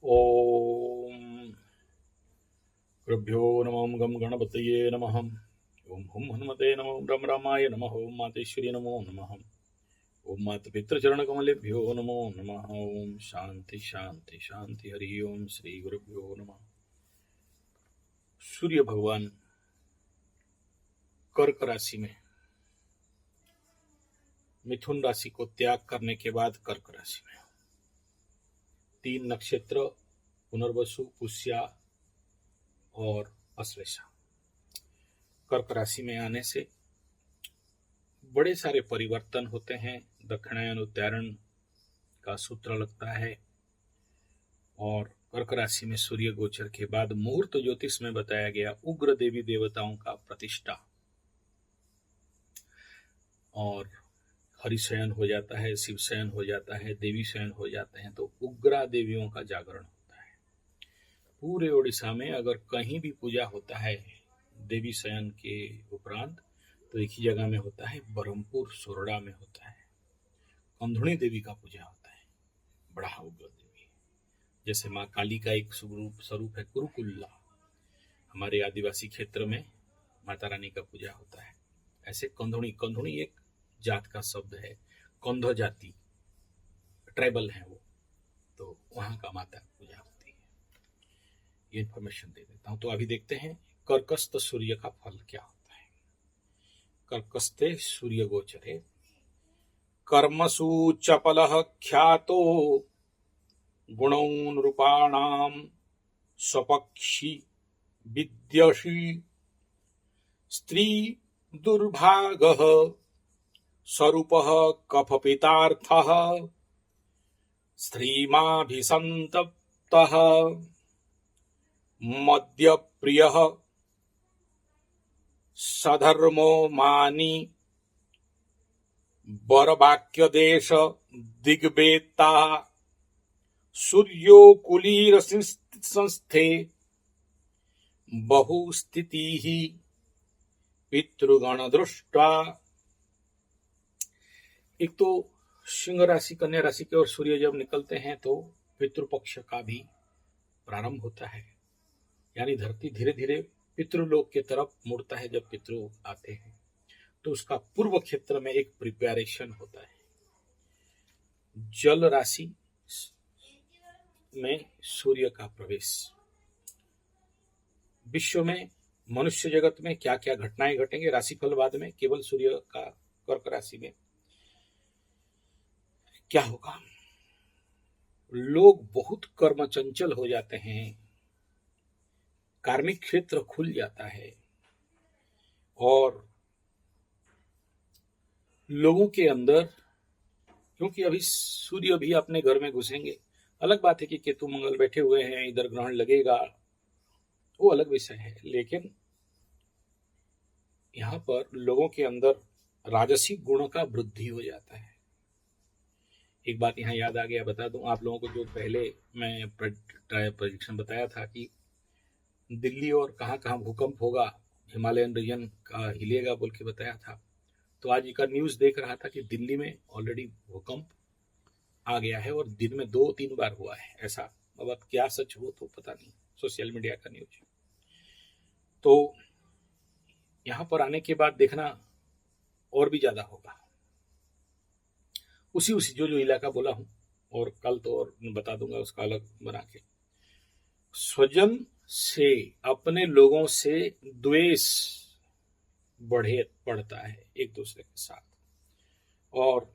ओम गुरुभ्यो नमः गम गणपतये नमः। ओम हुम हनुमते नमः। ओम रम रामाय नमः। ओम मातेश्वरी नमो नमः। ओम मात पितृचरण कमलेभ्यो नमो नमः। ओम शांति शांति शांति। हरि ओम श्री गुरुभ्यो नमः। सूर्य भगवान कर्क राशि में मिथुन राशि को त्याग करने के बाद कर्क राशि में 3 नक्षत्र पुनर्वसु, पुष्या और अश्लेषा कर्क राशि में आने से बड़े सारे परिवर्तन होते हैं। दक्षिणायन उत्तरायण का सूत्र लगता है और कर्क राशि में सूर्य गोचर के बाद मुहूर्त ज्योतिष में बताया गया उग्र देवी देवताओं का प्रतिष्ठा और हरिशयन हो जाता है, शिवशयन हो जाता है, देवी शयन हो जाते हैं, तो उग्रा देवियों का जागरण होता है। पूरे ओडिशा में अगर कहीं भी पूजा होता है देवी शयन के उपरांत तो एक ही जगह में होता है, ब्रह्मपुर सोरडा में होता है। कंधुणी देवी का पूजा होता है, बड़ा उग्र देवी। जैसे माँ काली का एक स्वरूप है कुरुकुल्ला, हमारे आदिवासी क्षेत्र में माता रानी का पूजा होता है। ऐसे कंधुणी एक जात का शब्द है, कंध जाति ट्राइबल है वो, तो वहां का माता पूजा होती है। ये इन्फॉर्मेशन दे देता हूं। तो अभी देखते हैं कर्कस्थ सूर्य का फल क्या होता है। कर्कस्थे सूर्य गोचरे कर्मसु चपलः ख्यातो गुणौ नृपाणां स्वपक्षी विद्यषि स्त्री दुर्भागः स्वरूपः कफपितार्थः स्त्रीमाभिसन्तप्तः मद्यप्रियः सधर्मो मानी बरवाक्यदेश दिग्वेत्ता सूर्यो कुलीर संस्थे बहुस्थितिः पितृगण दृष्टा। एक तो सिंह राशि कन्या राशि के और सूर्य जब निकलते हैं तो पितृपक्ष का भी प्रारंभ होता है, यानी धरती धीरे धीरे पितृलोक के तरफ मुड़ता है। जब पितृ आते हैं तो उसका पूर्व क्षेत्र में एक प्रिपरेशन होता है। जल राशि में सूर्य का प्रवेश, विश्व में मनुष्य जगत में क्या क्या घटनाएं घटेंगे राशिफल बाद में, केवल सूर्य का कर्क राशि में क्या होगा। लोग बहुत कर्म चंचल हो जाते हैं, कार्मिक क्षेत्र खुल जाता है और लोगों के अंदर, क्योंकि अभी सूर्य भी अपने घर में घुसेंगे। अलग बात है कि केतु मंगल बैठे हुए हैं, इधर ग्रहण लगेगा, वो अलग विषय है, लेकिन यहाँ पर लोगों के अंदर राजसिक गुणों का वृद्धि हो जाता है। एक बात यहाँ याद आ गया, बता दूं आप लोगों को, जो पहले मैं प्रेडिक्शन बताया था कि दिल्ली और कहाँ कहाँ भूकंप होगा, हिमालयन रीजन का हिलेगा बोल के बताया था। तो आज का न्यूज देख रहा था कि दिल्ली में ऑलरेडी भूकंप आ गया है और दिन में 2-3 बार हुआ है ऐसा। अब क्या सच हो तो पता नहीं, सोशल मीडिया का न्यूज। तो यहाँ पर आने के बाद देखना और भी ज्यादा होगा। उसी जो इलाका बोला हूं, और कल तो और बता दूंगा उसका अलग बना के। स्वजन से, अपने लोगों से द्वेष बढ़ता है एक दूसरे के साथ। और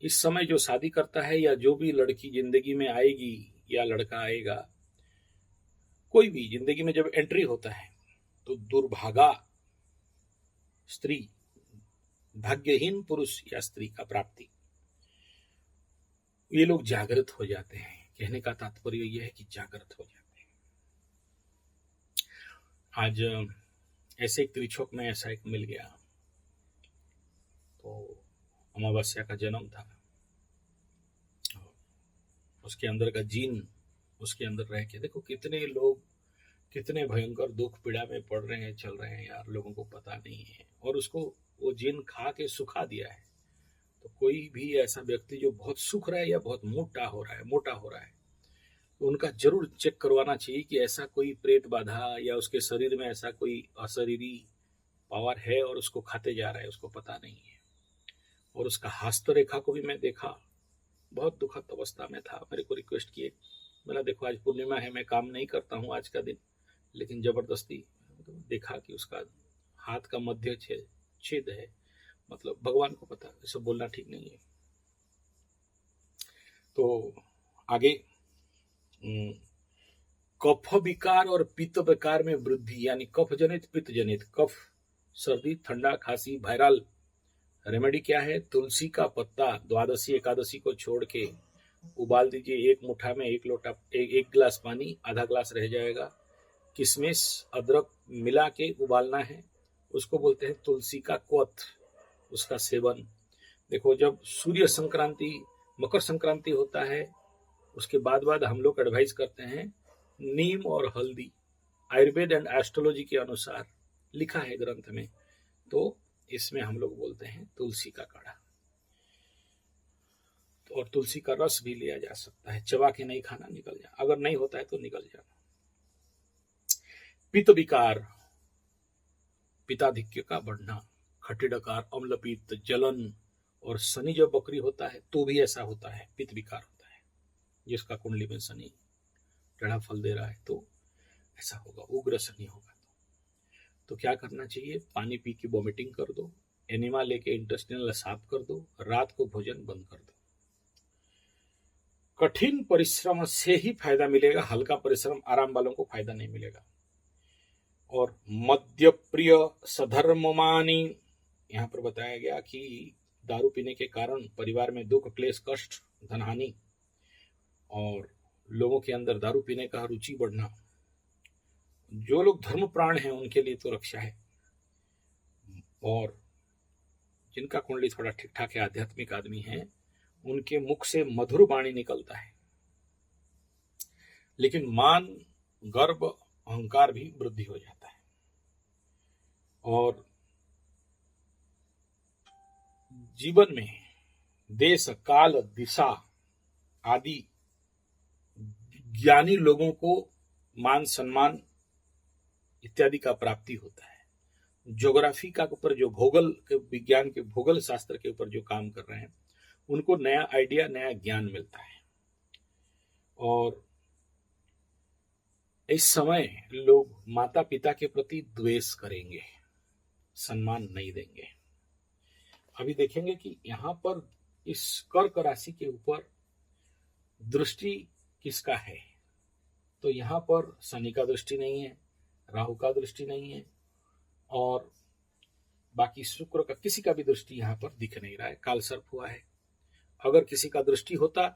इस समय जो शादी करता है या जो भी लड़की जिंदगी में आएगी या लड़का आएगा, कोई भी जिंदगी में जब एंट्री होता है तो दुर्भागा स्त्री, भाग्यहीन पुरुष या स्त्री का प्राप्ति, ये लोग जागृत हो जाते हैं। कहने का तात्पर्य यह है कि जागृत हो जाते हैं। आज ऐसे एक त्रिछोक में ऐसा एक मिल गया, तो अमावस्या का जन्म था, उसके अंदर का जीन उसके अंदर रह के, देखो कितने लोग कितने भयंकर दुख पीड़ा में पड़ रहे हैं, चल रहे हैं यार, लोगों को पता नहीं है। और उसको वो जीन खा के सुखा दिया है। तो कोई भी ऐसा व्यक्ति जो बहुत सुख रहा है या बहुत मोटा हो रहा है, उनका जरूर चेक करवाना चाहिए कि ऐसा कोई प्रेत बाधा या उसके शरीर में ऐसा कोई अशरीरी पावर है और उसको खाते जा रहा है, उसको पता नहीं है। और उसका हस्त रेखा को भी मैं देखा, बहुत दुखद अवस्था में था। मेरे को रिक्वेस्ट किए, बोला देखो आज पूर्णिमा है, मैं काम नहीं करता हूँ आज का दिन, लेकिन जबरदस्ती देखा कि उसका हाथ का मध्य छेद है। मतलब भगवान को पता, ऐसा बोलना ठीक नहीं है। तो आगे कफ विकार और पित्त विकार में वृद्धि, यानी कफ जनित पित्त जनित, कफ सर्दी ठंडा खांसी वायरल रेमेडी क्या है? तुलसी का पत्ता द्वादशी एकादशी को छोड़ के उबाल दीजिए, एक मुट्ठा में एक लोटा एक गिलास पानी, आधा ग्लास रह जाएगा। किशमिश अदरक मिला के उबालना है, उसको बोलते हैं तुलसी का क्वथ, उसका सेवन। देखो जब सूर्य संक्रांति मकर संक्रांति होता है, उसके बाद हम लोग एडवाइस करते हैं नीम और हल्दी, आयुर्वेद एंड एस्ट्रोलॉजी के अनुसार लिखा है ग्रंथ में, तो इसमें हम लोग बोलते हैं तुलसी का काढ़ा। और तुलसी का रस भी लिया जा सकता है, चबा के नहीं खाना, निकल जाना, अगर नहीं होता है तो निकल जाना। पित्त विकार, पित्ताधिक्य का बढ़ना, खट्टी डकार, अम्ल पित्त, जलन, और शनि जब बकरी होता है तो भी ऐसा होता है, पित्त विकार होता है। जिसका कुंडली में शनि टेढ़ा फल दे रहा है तो ऐसा होगा, उग्र शनि होगा। तो क्या करना चाहिए? पानी पी के वॉमिटिंग कर दो, एनिमा लेके इंटेस्टाइनल साफ कर दो, रात को भोजन बंद कर दो। कठिन परिश्रम से ही फायदा मिलेगा, हल्का परिश्रम आराम वालों को फायदा नहीं मिलेगा। और मद्य प्रिय सधर्ममानी, यहाँ पर बताया गया कि दारू पीने के कारण परिवार में दुख क्लेश कष्ट धनहानि और लोगों के अंदर दारू पीने का रुचि बढ़ना। जो लोग धर्म प्राण हैं उनके लिए तो रक्षा है, और जिनका कुंडली थोड़ा ठीक ठाक है, आध्यात्मिक आदमी है, उनके मुख से मधुर वाणी निकलता है, लेकिन मान गर्व अहंकार भी वृद्धि हो जाता है। और जीवन में देश काल दिशा आदि ज्ञानी लोगों को मान सम्मान इत्यादि का प्राप्ति होता है। ज्योग्राफी का ऊपर जो भूगोल के विज्ञान के भूगोल शास्त्र के ऊपर जो काम कर रहे हैं उनको नया आइडिया नया ज्ञान मिलता है। और इस समय लोग माता पिता के प्रति द्वेष करेंगे, सम्मान नहीं देंगे। अभी देखेंगे कि यहाँ पर इस कर्क राशि के ऊपर दृष्टि किसका है, तो यहाँ पर शनि का दृष्टि नहीं है, राहु का दृष्टि नहीं है, और बाकी शुक्र का किसी का भी दृष्टि यहाँ पर दिख नहीं रहा है। काल सर्प हुआ है। अगर किसी का दृष्टि होता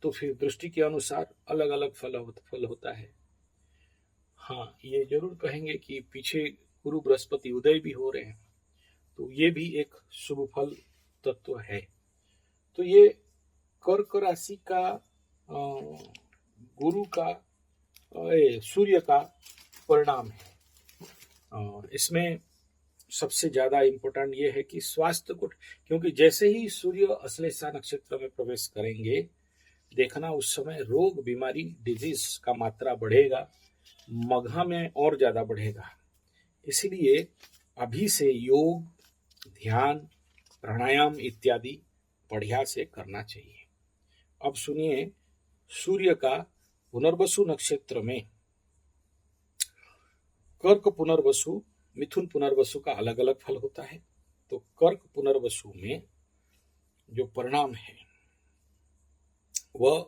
तो फिर दृष्टि के अनुसार अलग अलग फल होता है। हाँ, ये जरूर कहेंगे कि पीछे गुरु बृहस्पति उदय भी हो रहे हैं, तो ये भी एक शुभ फल तत्व है। तो ये कर्क राशि का गुरु का सूर्य का परिणाम है। और इसमें सबसे ज्यादा इम्पोर्टेंट ये है कि स्वास्थ्य को, क्योंकि जैसे ही सूर्य अश्लेषा नक्षत्र में प्रवेश करेंगे, देखना उस समय रोग बीमारी डिजीज का मात्रा बढ़ेगा, मघा में और ज्यादा बढ़ेगा। इसलिए अभी से योग ध्यान प्राणायाम इत्यादि बढ़िया से करना चाहिए। अब सुनिए, सूर्य का पुनर्वसु नक्षत्र में कर्क पुनर्वसु मिथुन पुनर्वसु का अलग अलग फल होता है। तो कर्क पुनर्वसु में जो परिणाम है वह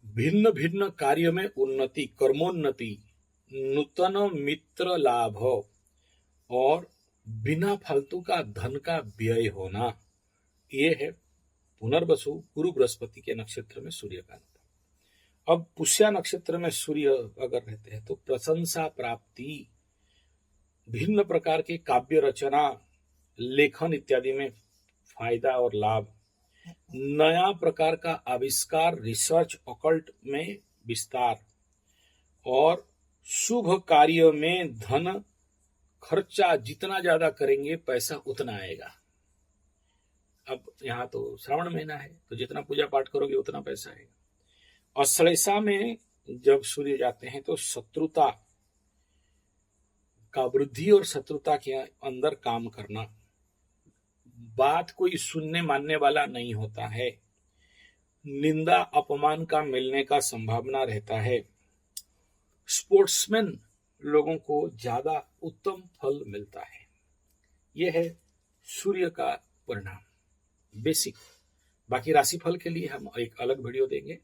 भिन्न भिन्न कार्य में उन्नति, कर्मोन्नति, नूतन मित्र लाभ और बिना फालतू का धन का व्यय होना, ये है पुनर्वसु गुरु बृहस्पति के नक्षत्र में सूर्य का। अब पुष्या नक्षत्र में सूर्य अगर रहते हैं तो प्रशंसा प्राप्ति, भिन्न प्रकार के काव्य रचना लेखन इत्यादि में फायदा और लाभ, नया प्रकार का आविष्कार रिसर्च ऑकल्ट में विस्तार, और शुभ कार्य में धन खर्चा जितना ज्यादा करेंगे पैसा उतना आएगा। अब यहाँ तो श्रावण महीना है तो जितना पूजा पाठ करोगे उतना पैसा आएगा। अश्लेषा में जब सूर्य जाते हैं तो शत्रुता का वृद्धि और शत्रुता के अंदर काम करना, बात कोई सुनने मानने वाला नहीं होता है, निंदा अपमान का मिलने का संभावना रहता है, स्पोर्ट्समैन लोगों को ज्यादा उत्तम फल मिलता है। यह है सूर्य का परिणाम बेसिक। बाकी राशिफल के लिए हम एक अलग वीडियो देंगे।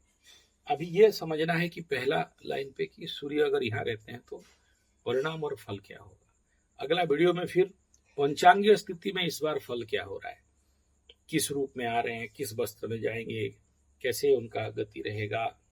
अभी यह समझना है कि पहला लाइन पे कि सूर्य अगर यहाँ रहते हैं तो परिणाम और फल क्या होगा। अगला वीडियो में फिर पंचांगीय स्थिति में इस बार फल क्या हो रहा है, किस रूप में आ रहे हैं, किस वस्त्र में जाएंगे, कैसे उनका गति रहेगा,